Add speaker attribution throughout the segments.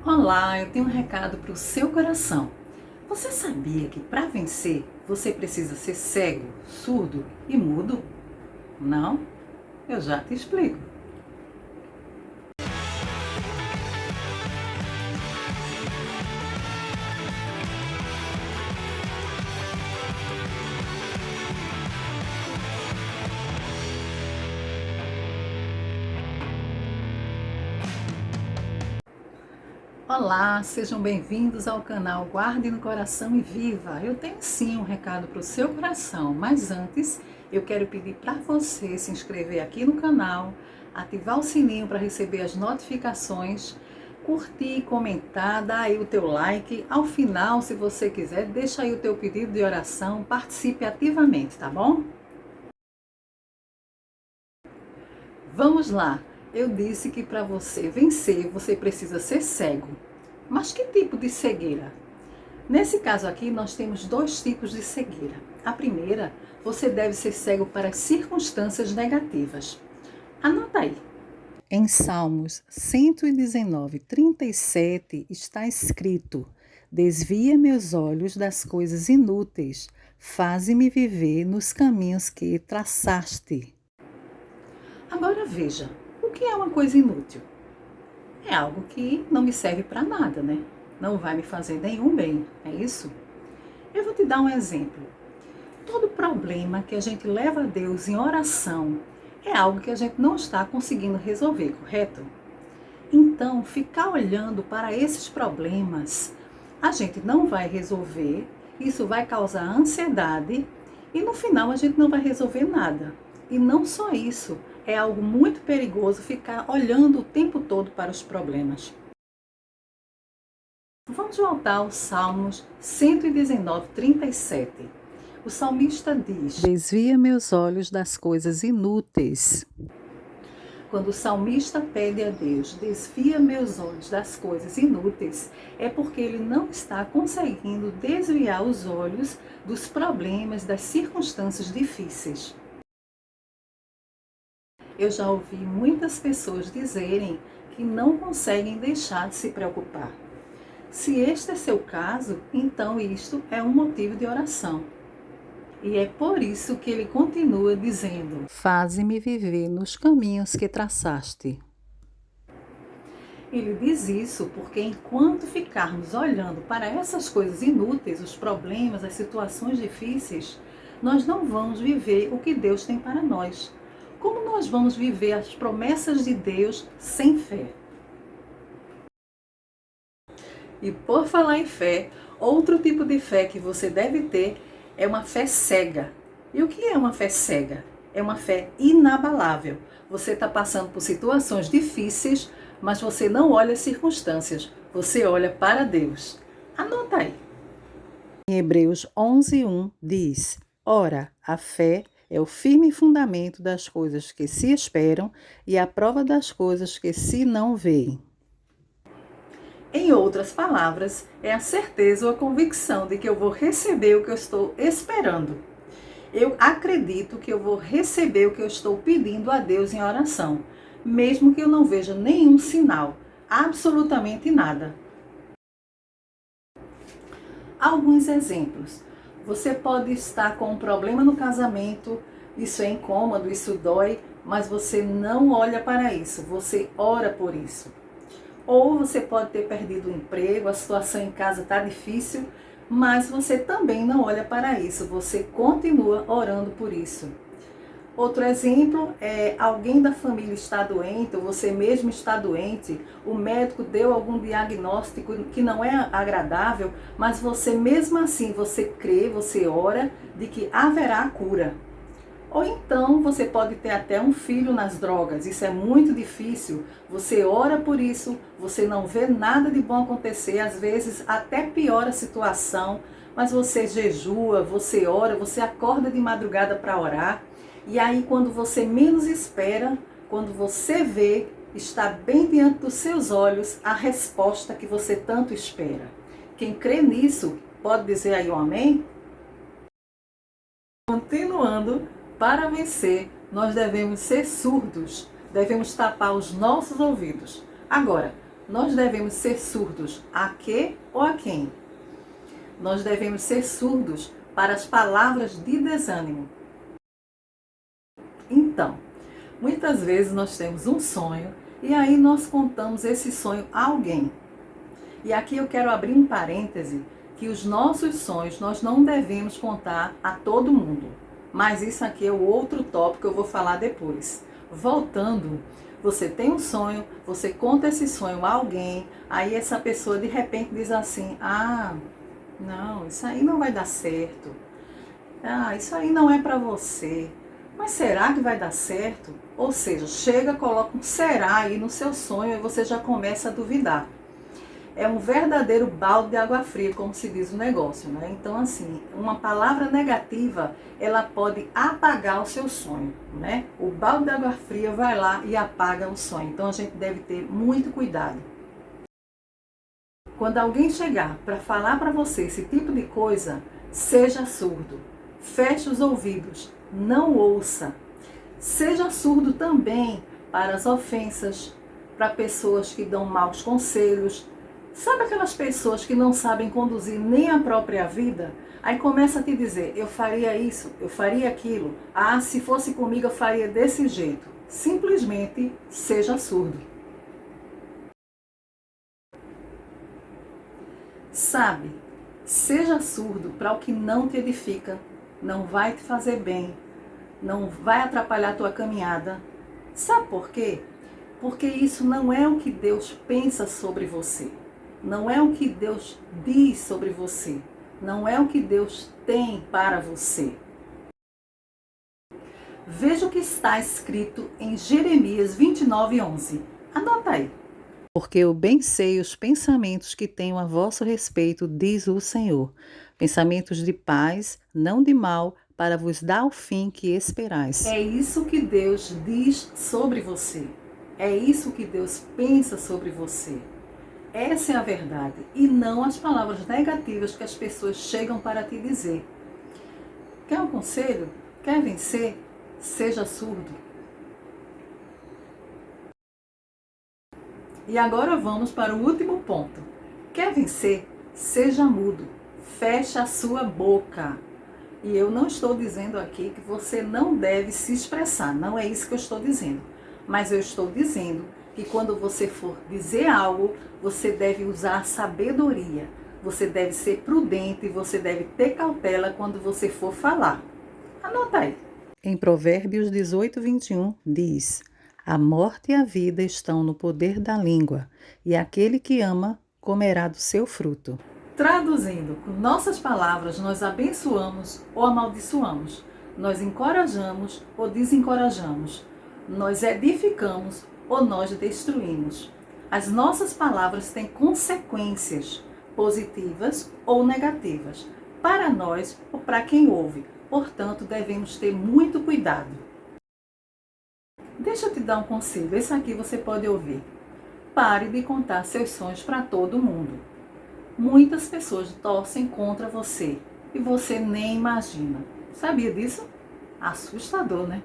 Speaker 1: Olá, eu tenho um recado para o seu coração. Você sabia que para vencer você precisa ser cego, surdo e mudo? Não? Eu já te explico. Olá, sejam bem-vindos ao canal Guarde no Coração e Viva. Eu tenho sim um recado para o seu coração, mas antes eu quero pedir para você se inscrever aqui no canal, ativar o sininho para receber as notificações, curtir, comentar, dar aí o teu like. Ao final, se você quiser, deixa aí o teu pedido de oração, participe ativamente, tá bom? Vamos lá. Eu disse que para você vencer, você precisa ser cego. Mas que tipo de cegueira? Nesse caso aqui, nós temos dois tipos de cegueira. A primeira, você deve ser cego para as circunstâncias negativas. Anota aí. Em Salmos 119, 37 está escrito: Desvia meus olhos das coisas inúteis, faze-me viver nos caminhos que traçaste. Agora veja, o que é uma coisa inútil? É algo que não me serve para nada, né? Não vai me fazer nenhum bem, é isso? Eu vou te dar um exemplo. Todo problema que a gente leva a Deus em oração é algo que a gente não está conseguindo resolver, correto? Então, ficar olhando para esses problemas, a gente não vai resolver, isso vai causar ansiedade e no final a gente não vai resolver nada. E não só isso, é algo muito perigoso ficar olhando o tempo todo para os problemas. Vamos voltar aos Salmos 119, 37. O salmista diz: Desvia meus olhos das coisas inúteis. Quando o salmista pede a Deus, desvia meus olhos das coisas inúteis, é porque ele não está conseguindo desviar os olhos dos problemas, das circunstâncias difíceis. Eu já ouvi muitas pessoas dizerem que não conseguem deixar de se preocupar. Se este é seu caso, então isto é um motivo de oração. E é por isso que ele continua dizendo: Faze-me viver nos caminhos que traçaste. Ele diz isso porque enquanto ficarmos olhando para essas coisas inúteis, os problemas, as situações difíceis, nós não vamos viver o que Deus tem para nós. Como nós vamos viver as promessas de Deus sem fé? E por falar em fé, outro tipo de fé que você deve ter é uma fé cega. E o que é uma fé cega? É uma fé inabalável. Você está passando por situações difíceis, mas você não olha as circunstâncias, você olha para Deus. Anota aí. Em Hebreus 11:1 diz: Ora, a fé é o firme fundamento das coisas que se esperam e a prova das coisas que se não veem. Em outras palavras, é a certeza ou a convicção de que eu vou receber o que eu estou esperando. Eu acredito que eu vou receber o que eu estou pedindo a Deus em oração, mesmo que eu não veja nenhum sinal, absolutamente nada. Alguns exemplos. Você pode estar com um problema no casamento, isso é incômodo, isso dói, mas você não olha para isso, você ora por isso. Ou você pode ter perdido o emprego, a situação em casa está difícil, mas você também não olha para isso, você continua orando por isso. Outro exemplo é alguém da família está doente, ou você mesmo está doente, o médico deu algum diagnóstico que não é agradável, mas você mesmo assim, você crê, você ora de que haverá a cura. Ou então você pode ter até um filho nas drogas, isso é muito difícil, você ora por isso, você não vê nada de bom acontecer, às vezes até piora a situação, mas você jejua, você ora, você acorda de madrugada para orar, e aí quando você menos espera, quando você vê, está bem diante dos seus olhos a resposta que você tanto espera. Quem crê nisso, pode dizer aí um amém? Continuando, para vencer, nós devemos ser surdos, devemos tapar os nossos ouvidos. Agora, Nós devemos ser surdos a quê ou a quem? Nós devemos ser surdos para as palavras de desânimo. Então, muitas vezes nós temos um sonho e aí nós contamos esse sonho a alguém. E aqui eu quero abrir um parêntese que os nossos sonhos nós não devemos contar a todo mundo. Mas isso aqui é o outro tópico que eu vou falar depois. Voltando, você tem um sonho, você conta esse sonho a alguém, aí essa pessoa de repente diz assim: ah, não, isso aí não vai dar certo. Ah, isso aí não é para você. Mas será que vai dar certo? Ou seja, chega, coloca um será aí no seu sonho e você já começa a duvidar. É um verdadeiro balde de água fria, como se diz o negócio, né? Então, assim, uma palavra negativa, ela pode apagar o seu sonho, né? O balde de água fria vai lá e apaga o sonho. Então, a gente deve ter muito cuidado. Quando alguém chegar para falar para você esse tipo de coisa, seja surdo. Feche os ouvidos, não ouça. Seja surdo também para as ofensas, para pessoas que dão maus conselhos. Sabe aquelas pessoas que não sabem conduzir nem a própria vida? Aí começa a te dizer: eu faria isso, eu faria aquilo. Ah, se fosse comigo eu faria desse jeito. Simplesmente seja surdo. Sabe, seja surdo para o que não te edifica, não vai te fazer bem, não vai atrapalhar a tua caminhada. Sabe por quê? Porque isso não é o que Deus pensa sobre você. Não é o que Deus diz sobre você. Não é o que Deus tem para você. Veja o que está escrito em Jeremias 29:11. Anota aí. Porque eu bem sei os pensamentos que tenho a vosso respeito, diz o Senhor. Pensamentos de paz, não de mal, para vos dar o fim que esperais. É isso que Deus diz sobre você. É isso que Deus pensa sobre você. Essa é a verdade. E não as palavras negativas que as pessoas chegam para te dizer. Quer um conselho? Quer vencer? Seja surdo. E agora vamos para o último ponto. Quer vencer? Seja mudo. Feche a sua boca. E eu não estou dizendo aqui que você não deve se expressar. Não é isso que eu estou dizendo. Mas eu estou dizendo que quando você for dizer algo, você deve usar sabedoria. Você deve ser prudente, você deve ter cautela quando você for falar. Anota aí. Em Provérbios 18:21 diz: a morte e a vida estão no poder da língua, e aquele que ama comerá do seu fruto. Traduzindo, com nossas palavras nós abençoamos ou amaldiçoamos, nós encorajamos ou desencorajamos, nós edificamos ou nós destruímos. As nossas palavras têm consequências positivas ou negativas, para nós ou para quem ouve. Portanto, devemos ter muito cuidado. Deixa eu te dar um conselho, esse aqui você pode ouvir. Pare de contar seus sonhos para todo mundo. Muitas pessoas torcem contra você e você nem imagina. Sabia disso? Assustador, né?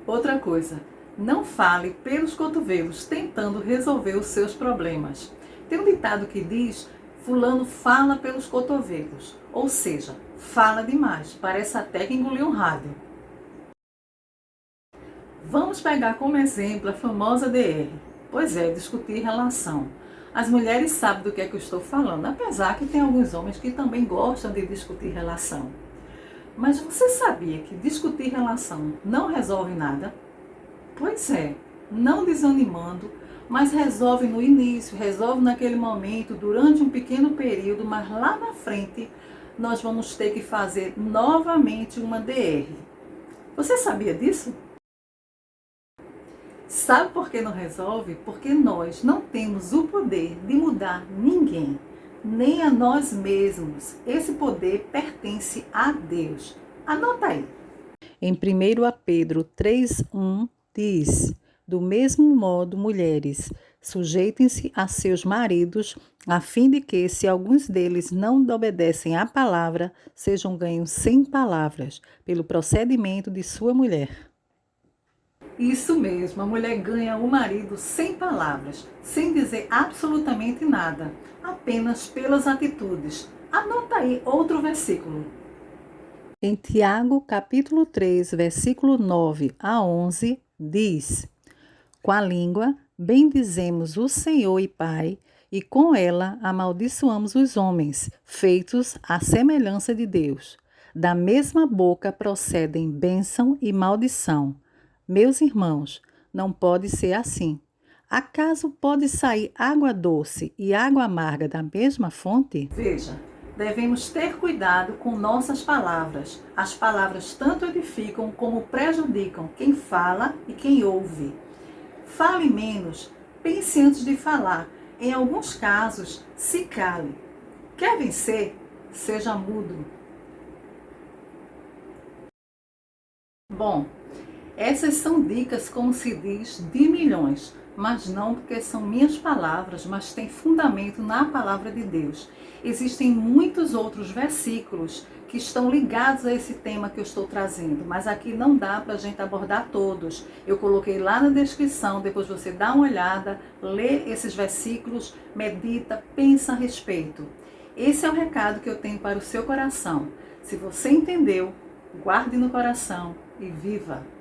Speaker 1: Outra coisa, não fale pelos cotovelos tentando resolver os seus problemas. Tem um ditado que diz: fulano fala pelos cotovelos, ou seja, fala demais, parece até que engoliu um rádio. Vamos pegar como exemplo a famosa DR. Pois é, discutir relação. As mulheres sabem do que é que eu estou falando, apesar que tem alguns homens que também gostam de discutir relação. Mas você sabia que discutir relação não resolve nada? Pois é, não desanimando, mas resolve no início, resolve naquele momento, durante um pequeno período, mas lá na frente nós vamos ter que fazer novamente uma DR. Você sabia disso? Sabe por que não resolve? Porque nós não temos o poder de mudar ninguém, nem a nós mesmos. Esse poder pertence a Deus. Anota aí. Em 1 Pedro 3:1 diz: do mesmo modo, mulheres, sujeitem-se a seus maridos, a fim de que, se alguns deles não obedecem à palavra, sejam ganhos sem palavras, pelo procedimento de sua mulher. Isso mesmo, a mulher ganha o marido sem palavras, sem dizer absolutamente nada, apenas pelas atitudes. Anota aí outro versículo. Em Tiago, capítulo 3, versículo 9 a 11, diz: Com a língua bendizemos o Senhor e Pai, e com ela amaldiçoamos os homens, feitos à semelhança de Deus. Da mesma boca procedem bênção e maldição. Meus irmãos, não pode ser assim. Acaso pode sair água doce e água amarga da mesma fonte? Veja, devemos ter cuidado com nossas palavras. As palavras tanto edificam como prejudicam quem fala e quem ouve. Fale menos, pense antes de falar. Em alguns casos, se cale. Quer vencer? Seja mudo. Bom, essas são dicas, como se diz, de milhões, mas não porque são minhas palavras, mas tem fundamento na palavra de Deus. Existem muitos outros versículos que estão ligados a esse tema que eu estou trazendo, mas aqui não dá para a gente abordar todos. Eu coloquei lá na descrição, depois você dá uma olhada, lê esses versículos, medita, pensa a respeito. Esse é o recado que eu tenho para o seu coração. Se você entendeu, guarde no coração e viva!